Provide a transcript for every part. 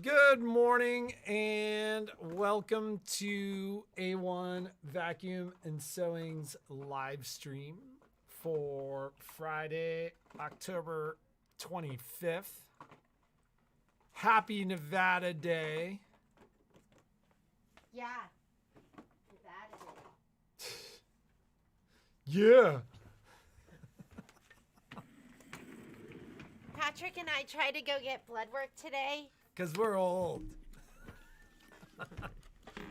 Good morning and welcome to A-1 Vacuum and Sewing's live stream for Friday, October 25th. Happy Nevada Day. Yeah. Nevada Day. Yeah. Patrick and I tried to go get blood work today. Because we're old.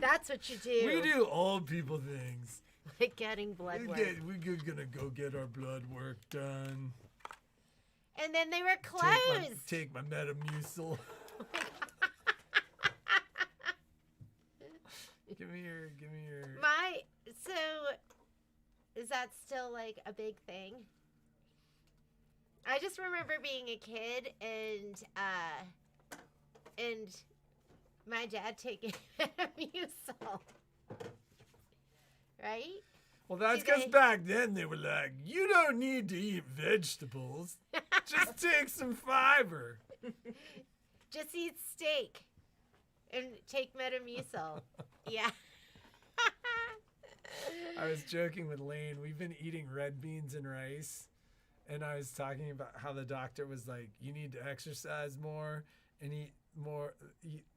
That's what you do. We do old people things. Like getting blood work. We're gonna go get our blood work done. And then they were closed. Take my Metamucil. Give me your. So, is that still like a big thing? I just remember being a kid and my dad taking Metamucil. Right? Well, that's because back then they were like, you don't need to eat vegetables. Just take some fiber. Just eat steak and take Metamucil. Yeah. I was joking with Lane. We've been eating red beans and rice. And I was talking about how the doctor was like, you need to exercise more and eat more.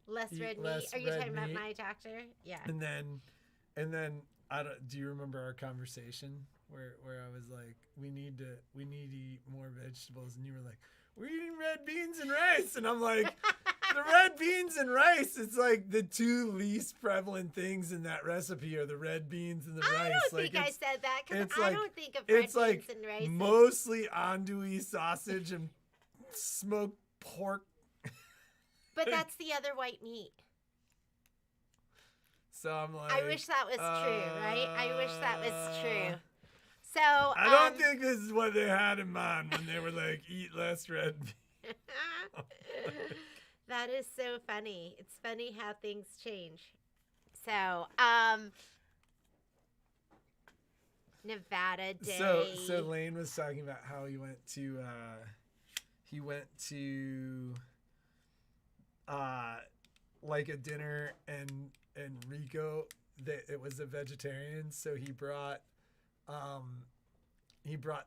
Less eat red less meat. Are you red talking about meat. my doctor? Yeah. And then do you remember our conversation where I was like, we need to eat more vegetables, and you were like, we're eating red beans and rice, and I'm like, the red beans and rice, it's like the two least prevalent things in that recipe are the red beans and the rice. I don't like think I said that because it's I like- don't think of red it's beans like and rice. mostly andouille sausage and smoked pork. But that's the other white meat. So I'm like, I wish that was true, right? I wish that was true. So I don't think this is what they had in mind when they were like, eat less red meat. That is so funny. It's funny how things change. So, Nevada Day. So Lane was talking about how he went to like a dinner and Rico, it was a vegetarian, so he brought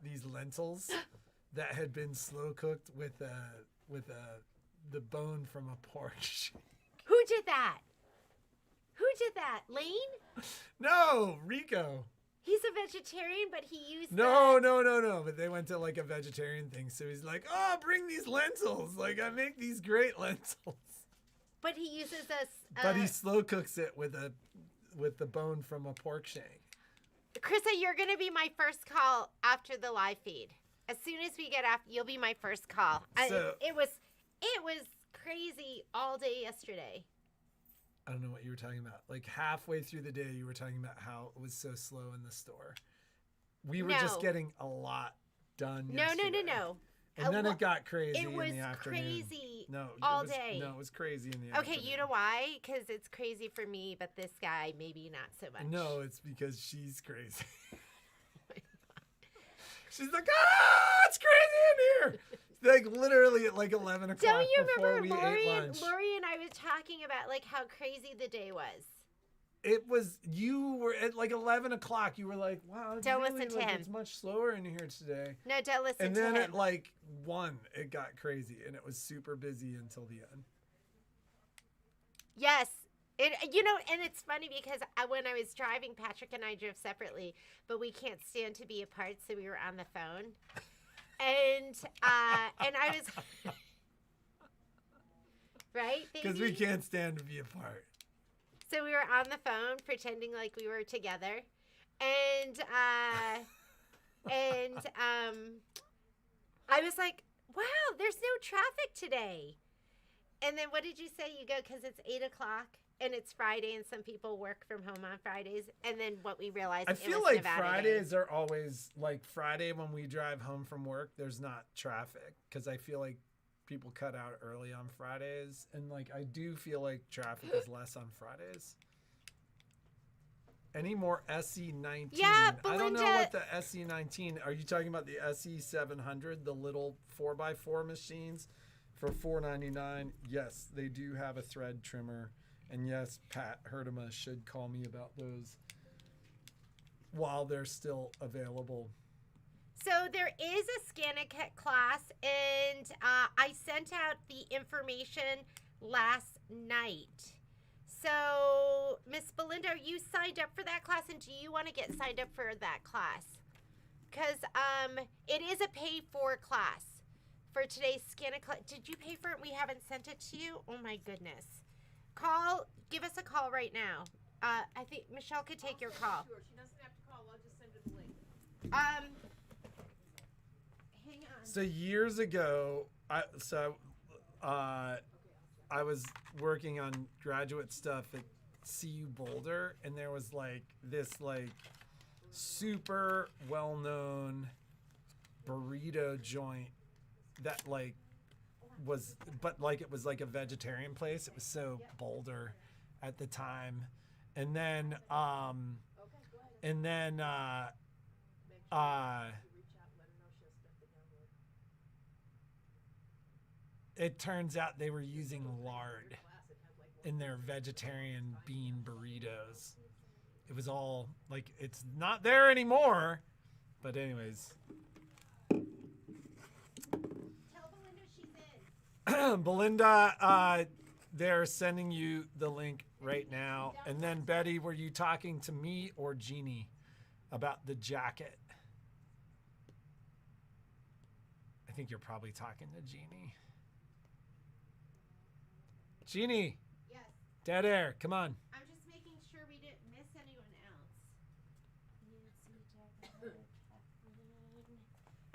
these lentils that had been slow cooked with the bone from a pork. Who did that? Who did that? Lane? No, Rico. He's a vegetarian, but he used No. But they went to like a vegetarian thing, so he's like, "Oh, bring these lentils! Like I make these great lentils." But he uses us. But he slow cooks it with the bone from a pork shank. Krista, you're gonna be my first call after the live feed. As soon as we get off, you'll be my first call. So- It was crazy all day yesterday. I don't know what you were talking about. Like halfway through the day, you were talking about how it was so slow in the store. We were just getting a lot done. No. And then it got crazy It was in the afternoon. crazy all day. No, it was crazy in the afternoon. Okay, you know why? Because it's crazy for me, but this guy maybe not so much. No, it's because she's crazy. Oh She's like, it's crazy in here. Like literally at like 11 o'clock. Don't you before remember we ate lunch. Lori and I was talking about like how crazy the day was. It was, you were at like 11 o'clock. You were like, wow, it's Don't really, listen to him. It's much slower in here today. No, don't listen And to then him. at like 1, it got crazy and it was super busy until the end. Yes. And it's funny because when I was driving, Patrick and I drove separately, but we can't stand to be apart, so we were on the phone. And I was right? Because we can't stand to be apart. So we were on the phone pretending like we were together. And I was like, wow, there's no traffic today. And then what did you say? You go because it's 8 o'clock and it's Friday and some people work from home on Fridays. And then what we realized, I it feel was like Nevada Fridays Day. are always, like Friday when we drive home from work, there's not traffic. Because I feel like people cut out early on Fridays. And like I do feel like traffic is less on Fridays. Any more SE19? Yeah, I don't know Belinda- what the SE19. Are you talking about the SE700, the little 4x4 machines? for $4.99. Yes, they do have a thread trimmer. And yes, Pat Herdema should call me about those while they're still available. So there is a Scan-A-Cut class, and I sent out the information last night. So, Miss Belinda, are you signed up for that class, and do you want to get signed up for that class? Because it is a pay-for class for today's Scan-A-Cut. Did you pay for it? We haven't sent it to you? Oh, my goodness. Give us a call right now. I think Michelle could take your call. Sure, she doesn't have to call. I'll just send her the link. Hang on. So years ago, I was working on graduate stuff at CU Boulder, and there was like this like super well-known burrito joint that like was, but like it was like a vegetarian place. It was so Boulder at the time, and then it turns out they were using lard in their vegetarian bean burritos. It was all like, it's not there anymore. But anyways. Tell Belinda she's in. Belinda, they're sending you the link right now. And then Betty, were you talking to me or Jeannie about the jacket? I think you're probably talking to Jeannie. Jeannie. Yes. Dead air. Come on. I'm just making sure we didn't miss anyone else.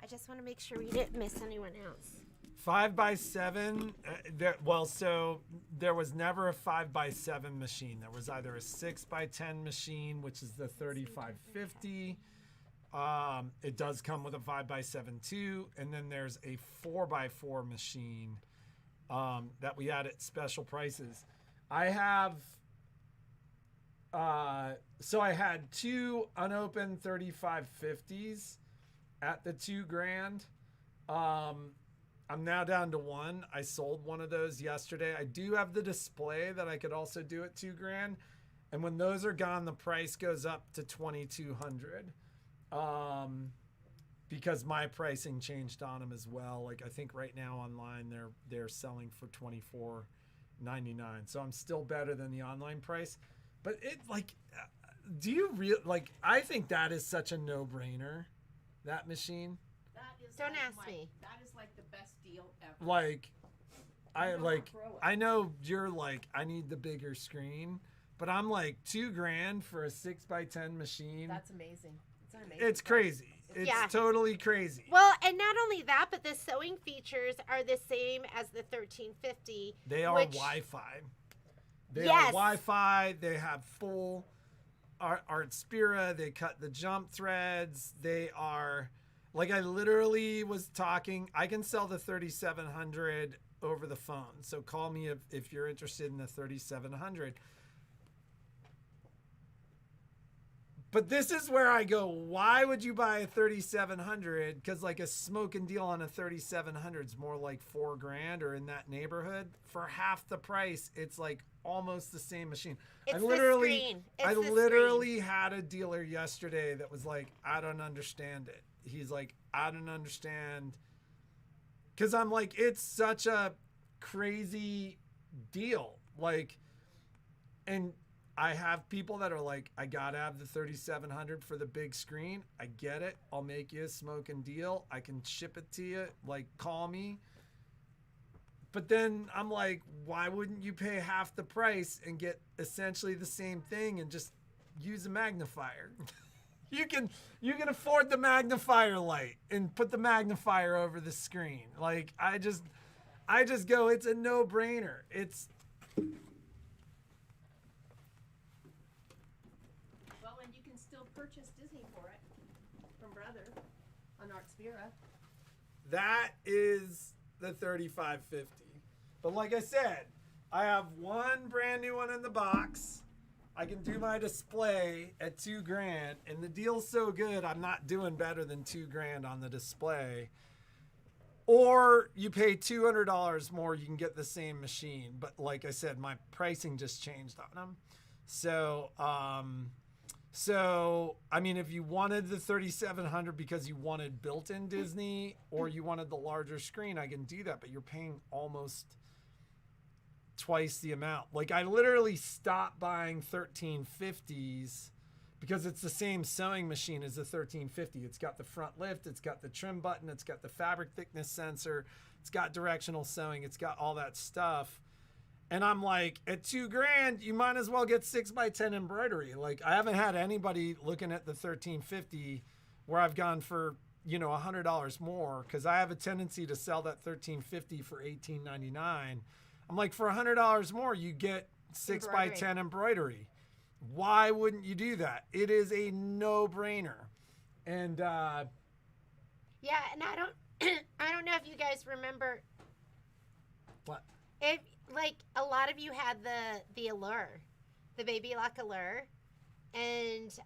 I just want to make sure we didn't miss anyone else. 5x7. So there was never a 5x7 machine. There was either a 6x10 machine, which is the 3550. It does come with a 5x7 too, and then there's a 4x4 machine that we had at special prices. I have. So I had two unopened 3550s at the $2,000. I'm now down to one. I sold one of those yesterday. I do have the display that I could also do at $2,000, and when those are gone, the price goes up to $2,200. Because my pricing changed on them as well. Like I think right now online they're selling for $24.99. So I'm still better than the online price. But it like, do you like? I think that is such a no-brainer. That machine. That is Don't like ask me. That is like the best deal ever. Like, I'm gonna throw it. I know you're like, I need the bigger screen, but I'm like $2,000 for a 6x10 machine. That's amazing. It's an amazing. It's price. crazy. It's Yeah. totally crazy. Well, and not only that, but the sewing features are the same as the 1350. They are which- Wi-Fi. They Yes. are Wi-Fi. They have full Art Spira. They cut the jump threads. They are, like I literally was talking. I can sell the 3700 over the phone. So call me if you're interested in the 3700. But this is where I go, why would you buy a 3700? Because like a smoking deal on a 3700 is more like $4,000 or in that neighborhood. For half the price, it's like almost the same machine. It's I literally, the screen. It's I the literally had a dealer yesterday that was like, I don't understand it. He's like, I don't understand. Because I'm like, it's such a crazy deal. Like, and I have people that are like, I gotta have the 3700 for the big screen. I get it. I'll make you a smoking deal. I can ship it to you. Like, call me. But then I'm like, why wouldn't you pay half the price and get essentially the same thing and just use a magnifier? You can afford the magnifier light and put the magnifier over the screen. Like, I just go, it's a no-brainer. It's Well, and you can still purchase Disney for it from Brother on Art Spira. that is the 3550. But like I said, I have one brand new one in the box. I can do my display at $2,000, and the deal's so good, I'm not doing better than $2,000 on the display. Or you pay $200 more, you can get the same machine. But like I said, my pricing just changed on them. So, I mean, if you wanted the 3700 because you wanted built-in Disney or you wanted the larger screen, I can do that. But you're paying almost twice the amount. Like, I literally stopped buying 1350s because it's the same sewing machine as the 1350. It's got the front lift, it's got the trim button, it's got the fabric thickness sensor, it's got directional sewing, it's got all that stuff. And I'm like, at $2,000, you might as well get 6x10 embroidery. Like, I haven't had anybody looking at the 1350 where I've gone for, you know, $100 more, because I have a tendency to sell that 1350 for $18.99. I'm like, for $100 more, you get 6x10 embroidery. Why wouldn't you do that? It is a no-brainer. And yeah, and I don't I don't know if you guys remember what? if like a lot of you had the allure, the baby lock allure, and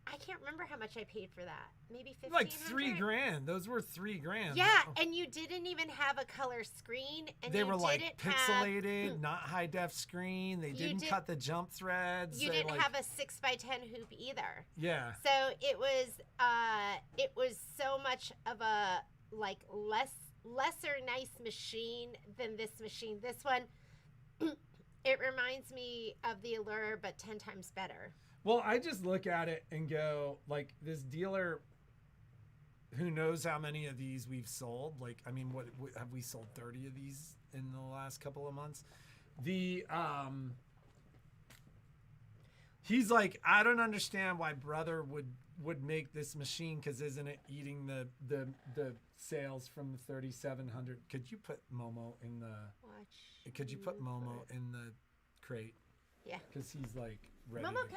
I can't remember how much I paid for that. Maybe $1,500. Like $3,000. Those were $3,000. Yeah, and you didn't even have a color screen, and they you were like didn't pixelated, have, not high def screen. They didn't cut the jump threads. You they didn't have a 6x10 hoop either. Yeah. So it was so much of a like lesser nice machine than this machine. This one, it reminds me of the Allure, but 10 times better. Well, I just look at it and go, like, this dealer, who knows how many of these we've sold? Like, I mean, what have we sold 30 of these in the last couple of months? He's like, I don't understand why brother would make this machine, because isn't it eating the sales from the 3700? Could you put Momo in the Could you put Momo in the crate? Yeah. Because he's like ready Momo, to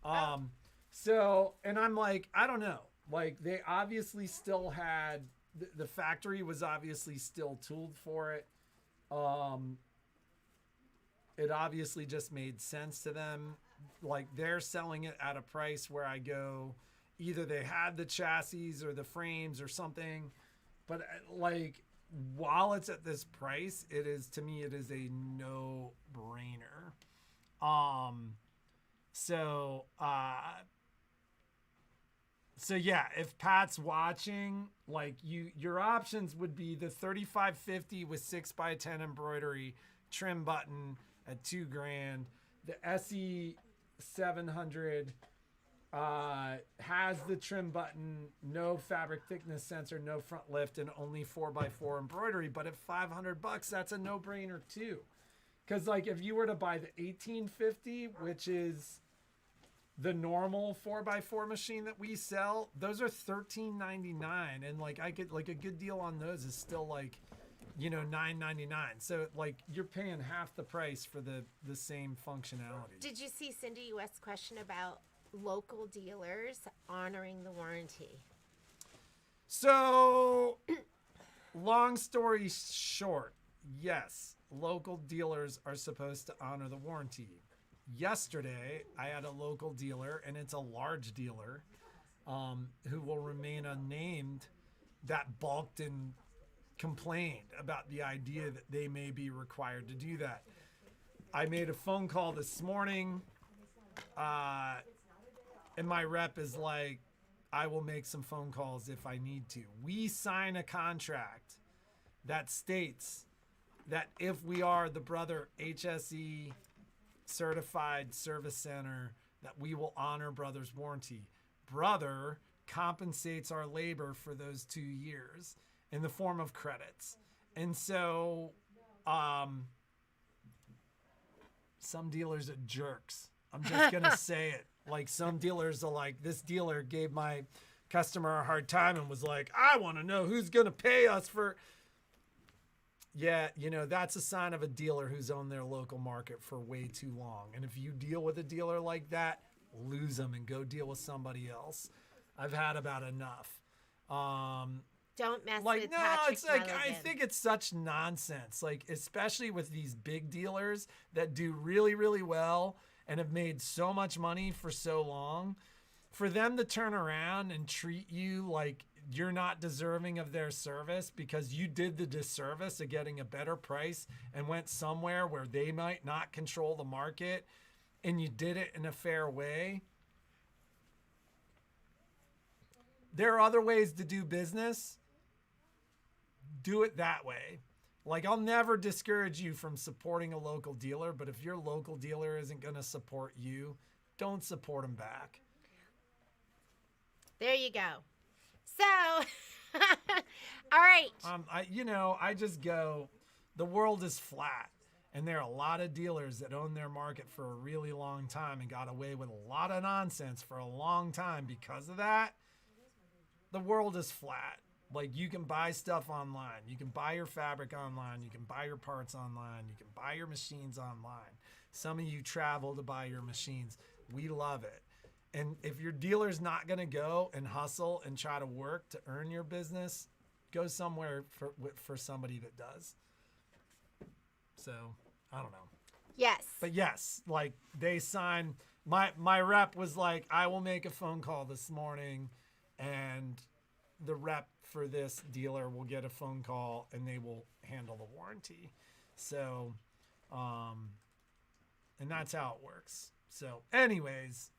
go. So, and I'm like, I don't know. Like, they obviously still had the factory was obviously still tooled for it. It obviously just made sense to them. Like, they're selling it at a price where I go, either they had the chassis or the frames or something, but like, while it's at this price, it is, to me, it is a no-brainer. So yeah, if Pat's watching, like, your options would be the 3550 with 6x10 embroidery, trim button at $2,000. The SE 700 has the trim button, no fabric thickness sensor, no front lift, and only 4x4 embroidery. But at $500, that's a no-brainer too. Because, like, if you were to buy the 1850, which is the normal 4x4 machine that we sell, those are $13.99, and like, I get, like, a good deal on those is still like, you know, $9.99. So like, you're paying half the price for the same functionality. Did you see Cindy West's question about local dealers honoring the warranty? So, long story short, yes, local dealers are supposed to honor the warranty. Yesterday, I had a local dealer, and it's a large dealer, who will remain unnamed, that balked and complained about the idea that they may be required to do that. I made a phone call this morning, and my rep is like, I will make some phone calls if I need to. We sign a contract that states that if we are the Brother HSE certified service center, that we will honor Brother's warranty. Brother compensates our labor for those 2 years in the form of credits. And so some dealers are jerks. I'm just going to say it. Like, some dealers are like, this dealer gave my customer a hard time and was like, I want to know who's going to pay us for. Yeah, you know, that's a sign of a dealer who's owned their local market for way too long. And if you deal with a dealer like that, lose them and go deal with somebody else. I've had about enough. Don't mess like, with no, Patrick it's like, Mulligan. I think it's such nonsense. Like, especially with these big dealers that do really, really well and have made so much money for so long, for them to turn around and treat you like you're not deserving of their service because you did the disservice of getting a better price and went somewhere where they might not control the market and you did it in a fair way. There are other ways to do business. Do it that way. Like, I'll never discourage you from supporting a local dealer, but if your local dealer isn't going to support you, don't support them back. There you go. So, all right. I just go, the world is flat. And there are a lot of dealers that own their market for a really long time and got away with a lot of nonsense for a long time. Because of that, the world is flat. Like, you can buy stuff online. You can buy your fabric online. You can buy your parts online. You can buy your machines online. Some of you travel to buy your machines. We love it. And if your dealer's not going to go and hustle and try to work to earn your business, go somewhere for somebody that does. So, I don't know. Yes. But yes, like, they sign. My rep was like, I will make a phone call this morning, and the rep for this dealer will get a phone call and they will handle the warranty. So, and that's how it works. So anyways,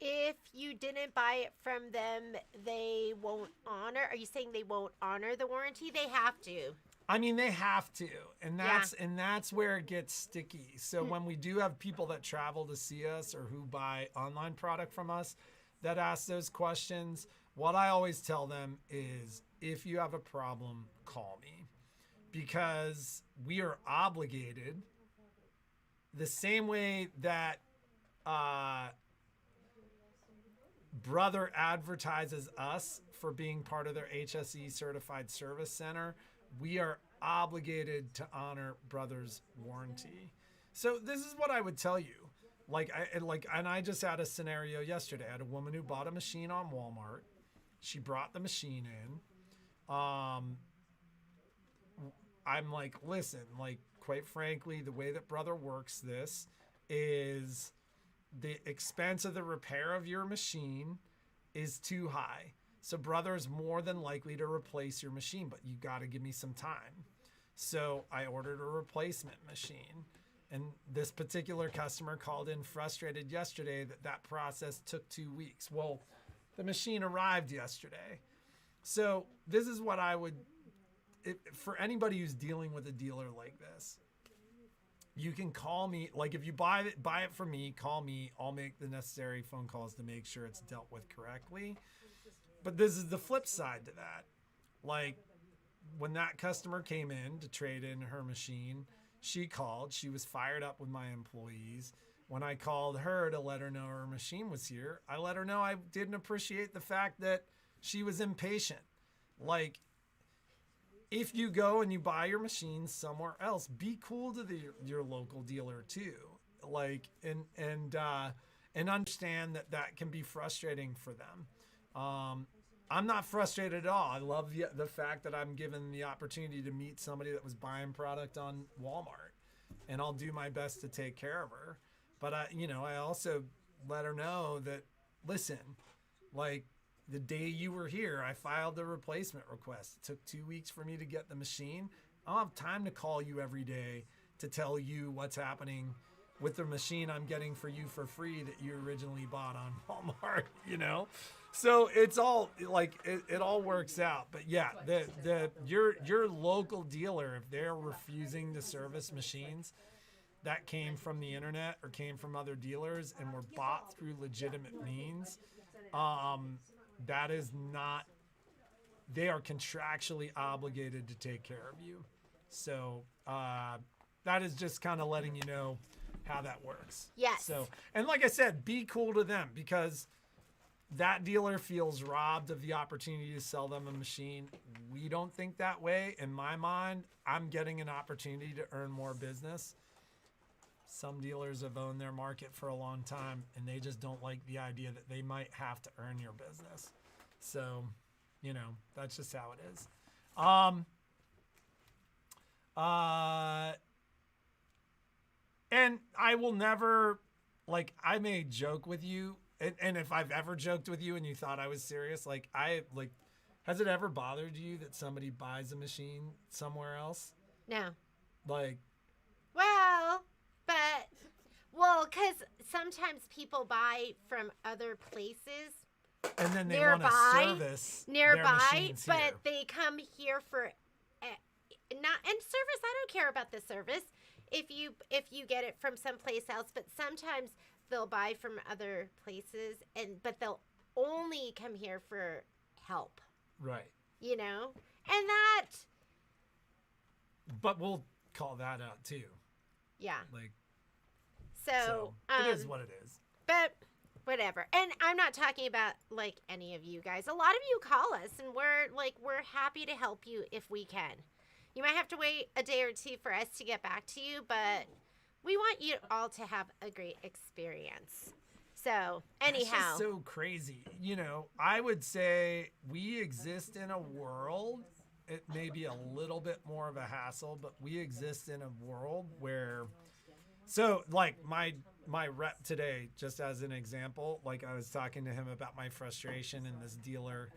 if you didn't buy it from them, they won't honor. Are you saying they won't honor the warranty? They have to. I mean, they have to, and that's where it gets sticky. So when we do have people that travel to see us or who buy online product from us that ask those questions, what I always tell them is, if you have a problem, call me, because we are obligated the same way that Brother advertises us for being part of their HSE certified service center. We are obligated to honor Brother's warranty. So this is what I would tell you. And I just had a scenario yesterday. I had a woman who bought a machine on Walmart. She brought the machine in. I'm like, listen, like, quite frankly, the way that Brother works this is the expense of the repair of your machine is too high. So Brother's more than likely to replace your machine, but you got to give me some time. So I ordered a replacement machine. And this particular customer called in frustrated yesterday that process took 2 weeks. Well, the machine arrived yesterday. So this is what I would, for anybody who's dealing with a dealer like this, you can call me. Like, if you buy it from me, call me. I'll make the necessary phone calls to make sure it's dealt with correctly. But this is the flip side to that. Like, when that customer came in to trade in her machine, she called. She was fired up with my employees. When I called her to let her know her machine was here, I let her know I didn't appreciate the fact that she was impatient. Like, if you go and you buy your machine somewhere else, be cool to your local dealer too. Like, and understand that can be frustrating for them. I'm not frustrated at all. I love the fact that I'm given the opportunity to meet somebody that was buying product on Walmart, and I'll do my best to take care of her. But I also let her know that, listen, like, the day you were here, I filed the replacement request. It took 2 weeks for me to get the machine. I don't have time to call you every day to tell you what's happening with the machine I'm getting for you for free that you originally bought on Walmart, So it's all like, it all works out. But yeah, your local dealer, if they're refusing to service machines that came from the internet or came from other dealers and were bought through legitimate means, that is not, they are contractually obligated to take care of you. So that is just kind of letting you know how that works. Yes. So, and like I said, be cool to them, because that dealer feels robbed of the opportunity to sell them a machine. We don't think that way. In my mind, I'm getting an opportunity to earn more business. Some dealers have owned their market for a long time, and they just don't like the idea that they might have to earn your business. So, that's just how it is. And I will never, like, I may joke with you, and if I've ever joked with you and you thought I was serious, Has it ever bothered you that somebody buys a machine somewhere else? No. Like, Well, because sometimes people buy from other places and then they nearby, want to service their machines but here. they come here for not and service. I don't care about the service if you get it from someplace else, but sometimes they'll buy from other places but they'll only come here for help, Right. you know? And that, But we'll call that out too. yeah. Like, So, it is what it is. but whatever. And I'm not talking about like any of you guys. A lot of you call us and we're happy to help you if we can. You might have to wait a day or two for us to get back to you, but we want you all to have a great experience. So, anyhow. It's just so crazy. You know, I would say we exist in a world, it may be a little bit more of a hassle, but we exist in a world where, so like my rep today, just as an example, like I was talking to him about my frustration, and this dealer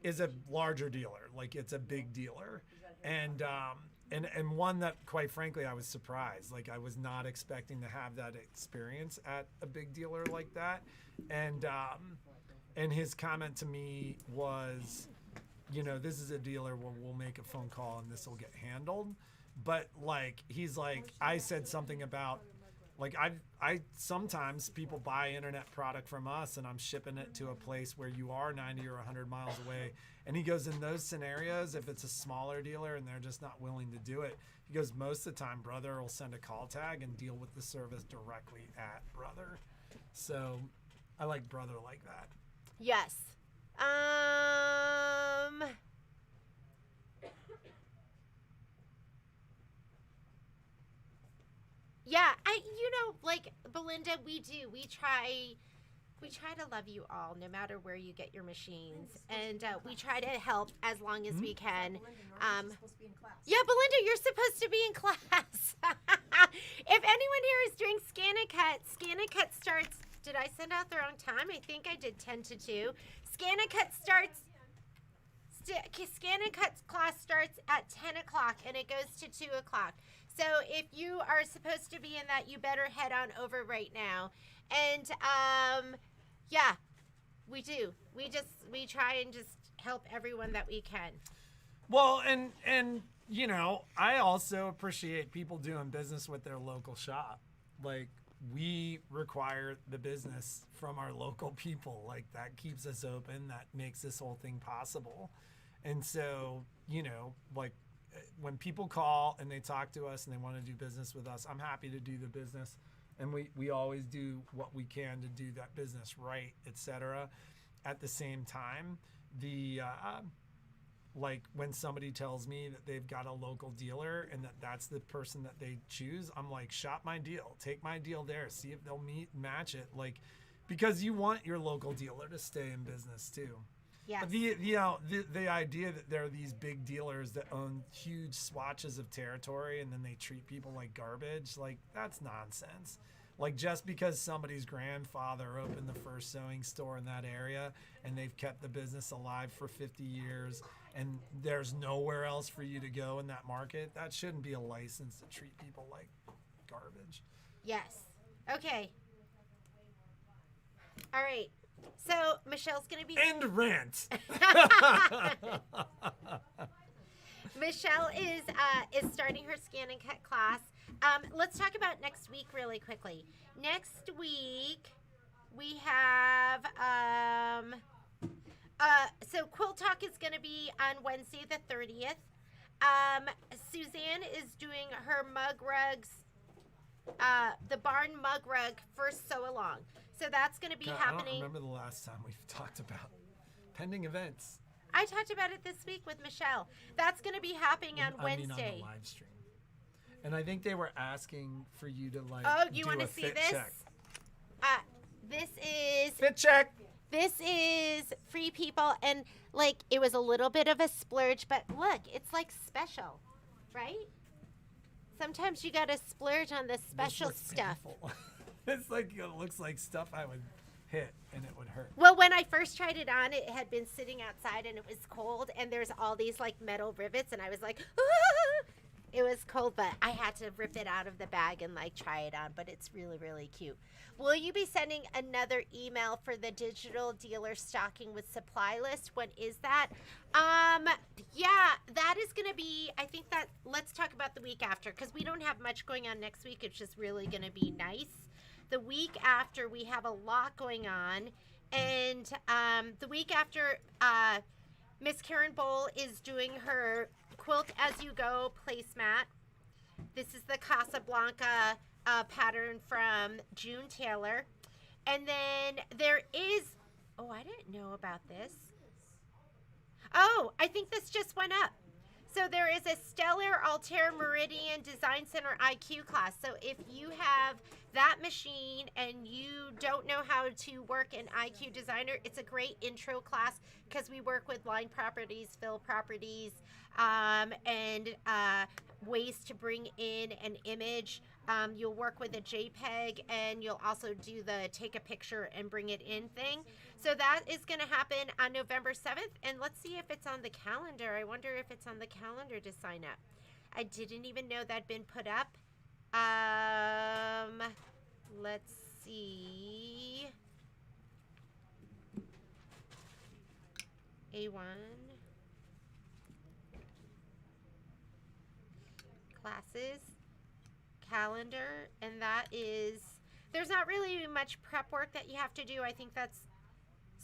is a larger dealer, like it's a big dealer. And one that, quite frankly, I was surprised. Like, I was not expecting to have that experience at a big dealer like that. And his comment to me was, you know, this is a dealer where we'll make a phone call and this will get handled. But like, he's like, I said something about, like, I sometimes people buy internet product from us and I'm shipping it to a place where you are 90 or 100 miles away. And he goes, in those scenarios, if it's a smaller dealer and they're just not willing to do it, he goes, most of the time, Brother will send a call tag and deal with the service directly at Brother. So I like Brother like that. Yes. Yeah, like Belinda, we try to love you all no matter where you get your machines, and we try to help as long as we can. Yeah, Belinda, you're supposed to be in class. If anyone here is doing Scan and Cut starts. Did I send out the wrong time? I think I did 10 to 2. Scan and Cut class starts at 10 o'clock and it goes to 2 o'clock. So if you are supposed to be in that, you better head on over right now. And yeah, we do. We try and just help everyone that we can. Well, and you know, I also appreciate people doing business with their local shop. Like, we require the business from our local people. Like, that keeps us open. That makes this whole thing possible. And so, you know, like, when people call and they talk to us and they want to do business with us, I'm happy to do the business. And we always do what we can to do that business right, etc. At the same time, like, when somebody tells me that they've got a local dealer and that's the person that they choose, I'm like, shop my deal, take my deal there, see if they'll match it. Like, because you want your local dealer to stay in business too. Yes. But the idea that there are these big dealers that own huge swatches of territory and then they treat people like garbage, like, that's nonsense. Like, just because somebody's grandfather opened the first sewing store in that area and they've kept the business alive for 50 years and there's nowhere else for you to go in that market, that shouldn't be a license to treat people like garbage. Yes. Okay. All right. So Michelle's going to be... End rant. Michelle is starting her Scan and Cut class. Let's talk about next week really quickly. Next week we have so Quilt Talk is going to be on Wednesday the 30th. Suzanne is doing her mug rugs, the barn mug rug for Sew Along. So that's going to be happening. I don't remember the last time we've talked about pending events. I talked about it this week with Michelle. That's going to be happening on Wednesday. I mean, on the live stream. And I think they were asking for you to, like, you want to see this? check. This is Fit check. This is Free People, and like, it was a little bit of a splurge, but look, it's like special, right? Sometimes you gotta splurge on the special stuff. Painful. It's like, it looks like stuff I would hit and it would hurt. Well, when I first tried it on, it had been sitting outside and it was cold, and there's all these like metal rivets, and I was like, ah! It was cold, but I had to rip it out of the bag and like try it on, but it's really, really cute. Will you be sending another email for the digital dealer stocking with supply list? When is that? Yeah, that is going to be, I think that, let's talk about the week after, because we don't have much going on next week. It's just really going to be nice. The week after, we have a lot going on. And the week after, Miss Karen Bowl is doing her Quilt As You Go placemat. This is the Casablanca pattern from June Taylor. And then there is, oh, I didn't know about this. Oh, I think this just went up. So there is a Stellar Altair Meridian Design Center IQ class. So if you have that machine and you don't know how to work in IQ Designer, it's a great intro class because we work with line properties, fill properties, and ways to bring in an image. You'll work with a JPEG, and you'll also do the take a picture and bring it in thing. So that is going to happen on November 7th, and let's see if it's on the calendar. I wonder if it's on the calendar to sign up. I didn't even know that'd been put up. Let's see. A-1. Classes. Calendar. And that is, there's not really much prep work that you have to do. I think that's,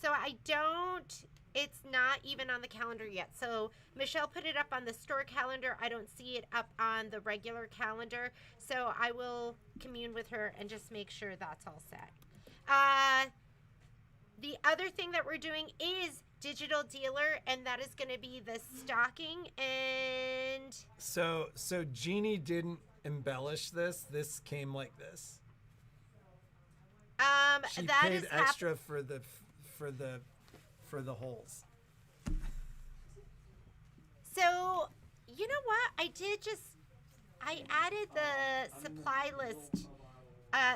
so I don't, it's not even on the calendar yet. So Michelle put it up on the store calendar. I don't see it up on the regular calendar. So I will commune with her and just make sure that's all set. The other thing that we're doing is digital dealer, and that is going to be the stocking. And So Jeannie didn't embellish this. This came like this. She that paid is extra for the holes. So, you know what? I added the supply list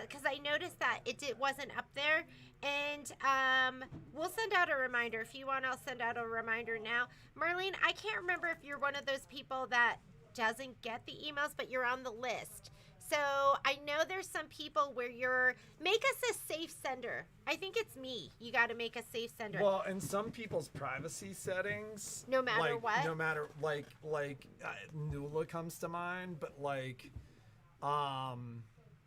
because I noticed that it wasn't up there. And we'll send out a reminder. If you want, I'll send out a reminder now. Marlene, I can't remember if you're one of those people that doesn't get the emails, but you're on the list. So I know there's some people where make us a safe sender. I think it's me. You got to make a safe sender. Well, in some people's privacy settings, No matter what? no matter Nula comes to mind, but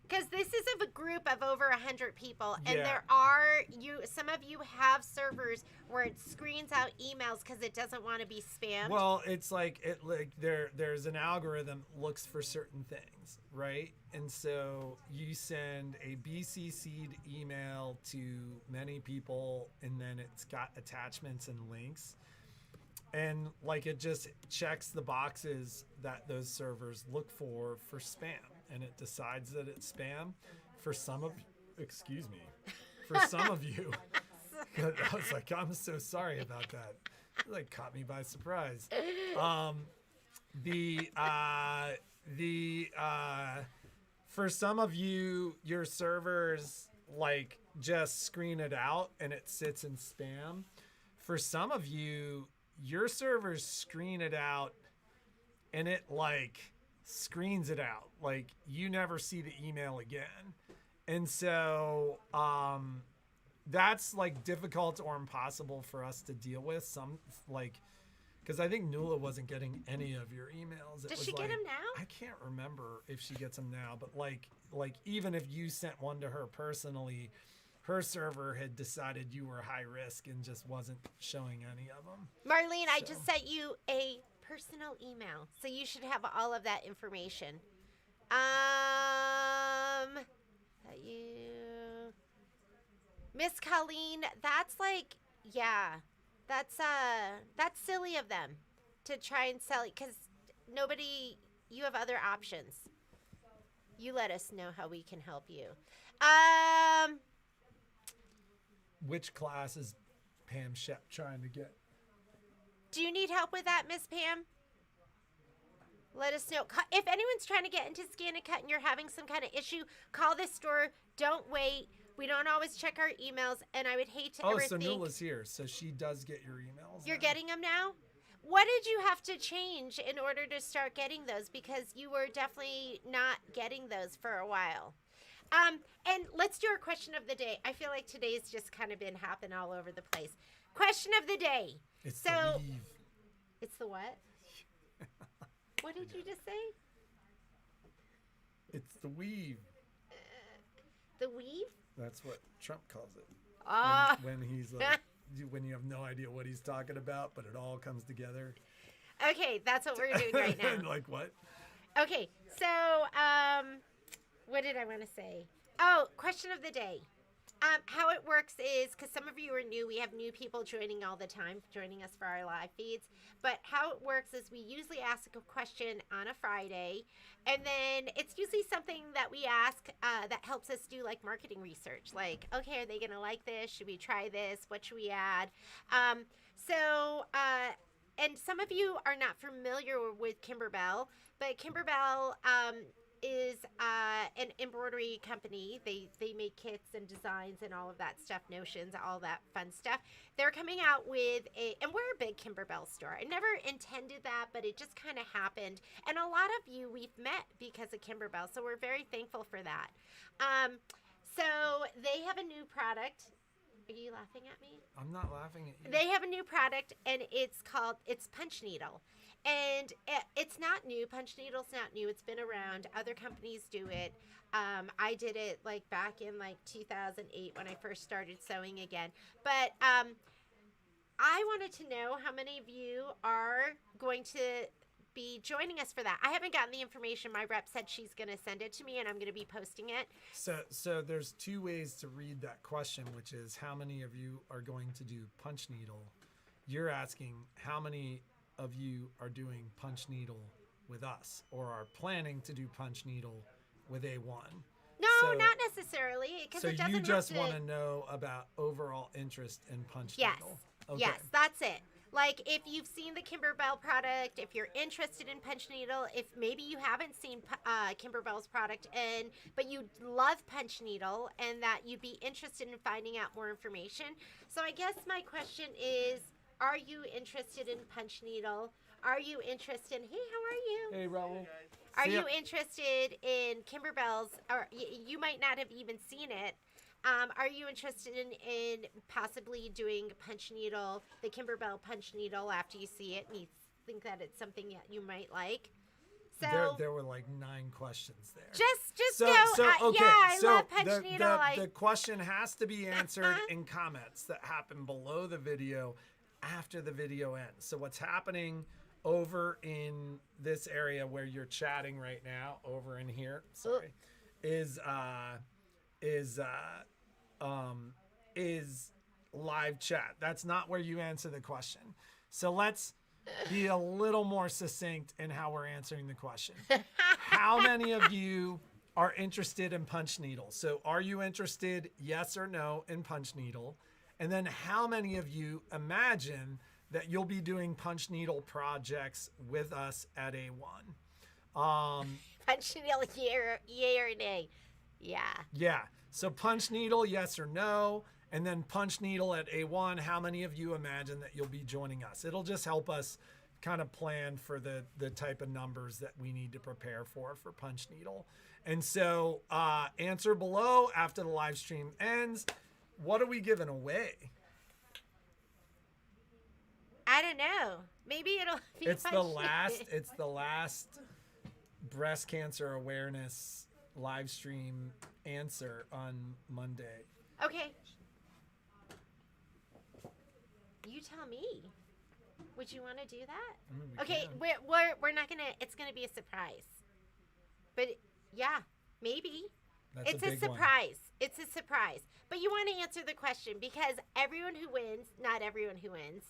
because this is of a group of over 100 people, and Yeah. there are some of you have servers where it screens out emails because it doesn't want to be spammed. well, it's there's an algorithm that looks for certain things, right? And so you send a BCC'd email to many people, and then it's got attachments and links. And it just checks the boxes that those servers look for spam, and it decides that it's spam. For some of you, I was like, I'm so sorry about that. It caught me by surprise. For some of you, your servers just screen it out and it sits in spam. For some of you, your servers screen it out and it screens it out. You never see the email again. And so that's difficult or impossible for us to deal with. Because I think Nula wasn't getting any of your emails. Does she get them now? I can't remember if she gets them now, but even if you sent one to her personally, her server had decided you were high risk and just wasn't showing any of them. Marlene, I just sent you a personal email, so you should have all of that information. Miss Colleen, that's that's silly of them to try and sell it because you have other options. You let us know how we can help you. Which class is Pam Shep trying to get? Do you need help with that, Miss Pam? Let us know. If anyone's trying to get into Scan and Cut and you're having some kind of issue, call this store. Don't wait. We don't always check our emails, and I would hate to Oh, ever so think Nula's here, so she does get your emails. you're now? getting them now. What did you have to change in order to start getting those? Because you were definitely not getting those for a while. And let's do our question of the day. I feel like today's just kind of been hopping all over the place. Question of the day. It's So the weave. it's the what? What did you just say? It's the weave. The weave? That's what Trump calls it. Ah. When he's like, when you have no idea what he's talking about, but it all comes together. Okay, that's what we're doing right now. Like what? Okay, so what did I want to say? Oh, question of the day. How it works is, because some of you are new, we have new people joining all the time, joining us for our live feeds. But how it works is we usually ask a question on a Friday, and then it's usually something that we ask that helps us do like marketing research. Like, okay, are they going to like this? Should we try this? What should we add? And some of you are not familiar with Kimberbell, but Kimberbell is an embroidery company. They make kits and designs and all of that stuff, notions, all that fun stuff. They're coming out with and we're a big Kimberbell store. I never intended that, but it just kind of happened. And a lot of you we've met because of Kimberbell, so we're very thankful for that. So they have a new product. Are you laughing at me? I'm not laughing at you. They have a new product, and it's Punch Needle. And it's not new. Punch Needle's not new. It's been around. Other companies do it. I did it like back in like 2008 when I first started sewing again. But I wanted to know how many of you are going to be joining us for that. I haven't gotten the information. My rep said she's going to send it to me, and I'm going to be posting it. So there's two ways to read that question, which is how many of you are going to do Punch Needle. You're asking how many of you are doing Punch Needle with us or are planning to do Punch Needle with A1. No, not necessarily. So you just want to know about overall interest in Punch Needle. Okay. Yes, that's it. Like if you've seen the Kimberbell product, if you're interested in Punch Needle, if maybe you haven't seen Kimberbell's product but you love Punch Needle and that you'd be interested in finding out more information. So I guess my question is, are you interested in Punch Needle? Are you interested? Hey, how are you? Hey, Raul. Are you interested in Kimberbell's? Or you might not have even seen it. Are you interested in possibly doing Punch Needle, the Kimberbell Punch Needle, after you see it and you think that it's something that you might like? So there were like 9 questions there. Just okay, I love Punch Needle. The question has to be answered in comments that happen below the video after the video ends. So what's happening over in this area where you're chatting right now, over in here, sorry, is live chat. That's not where you answer the question. So let's be a little more succinct in how we're answering the question. How many of you are interested in Punch Needle? So are you interested, yes or no, in Punch Needle? And then how many of you imagine that you'll be doing Punch Needle projects with us at A1? Punch Needle, yay or nay? Yeah. Yeah. So Punch Needle, yes or no. And then Punch Needle at A1, how many of you imagine that you'll be joining us? It'll just help us kind of plan for the type of numbers that we need to prepare for Punch Needle. And so answer below after the live stream ends. What are we giving away? I don't know. Maybe it'll be It's Punch the last breast cancer awareness live stream answer on Monday. Okay. You tell me. Would you want to do that? Okay, we're not gonna. It's gonna be a surprise. But yeah, maybe. That's it's a a big one. surprise. It's a surprise. But you want to answer the question because everyone who wins, not everyone who wins.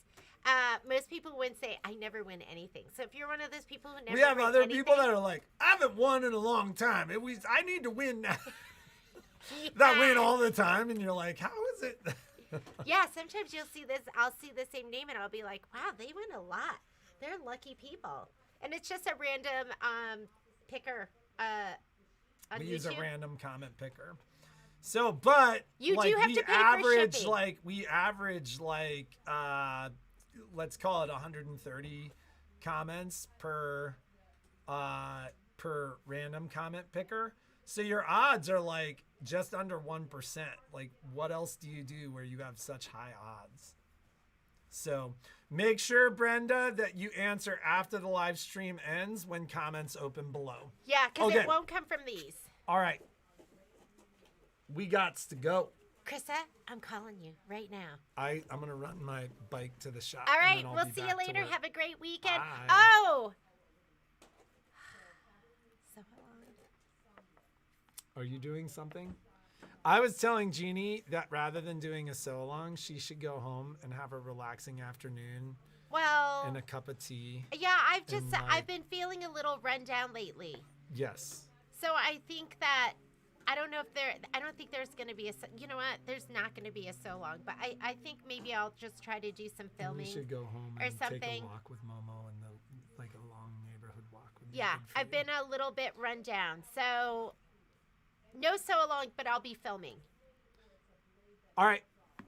Most people win say, I never win anything. So if you're one of those people who never we have win other anything, people that are like, I haven't won in a long time. I need to win now. That win all the time, and you're like, how is it? Yeah, sometimes you'll see this. I'll see the same name, and I'll be like, wow, they win a lot. They're lucky people. And it's just a random picker on We YouTube. use a random comment picker. So, but You do like, have we to pay for average shipping. let's call it 130 comments per random comment picker. So your odds are like just under 1%. Like, what else do you do where you have such high odds? So make sure, Brenda, that you answer after the live stream ends when comments open below. Yeah, because Okay. it won't come from these. All right. We gots to go. Krista, I'm calling you right now. I'm going to run my bike to the shop. All and right, then I'll we'll be see you back to later. work. Have a great weekend. Bye. Oh! So Are you doing something? I was telling Jeannie that rather than doing a sew-along, she should go home and have a relaxing afternoon well, and a cup of tea. yeah, and, like- I've been feeling a little run down lately. Yes. So I think that I don't think there's going to be you know what? There's not going to be a so long, but I think maybe I'll just try to do some filming. We should go home or and something. take a walk with Momo and like a long neighborhood walk. Would be Yeah, good for I've you. been a little bit run down. So no so long, but I'll be filming. All right.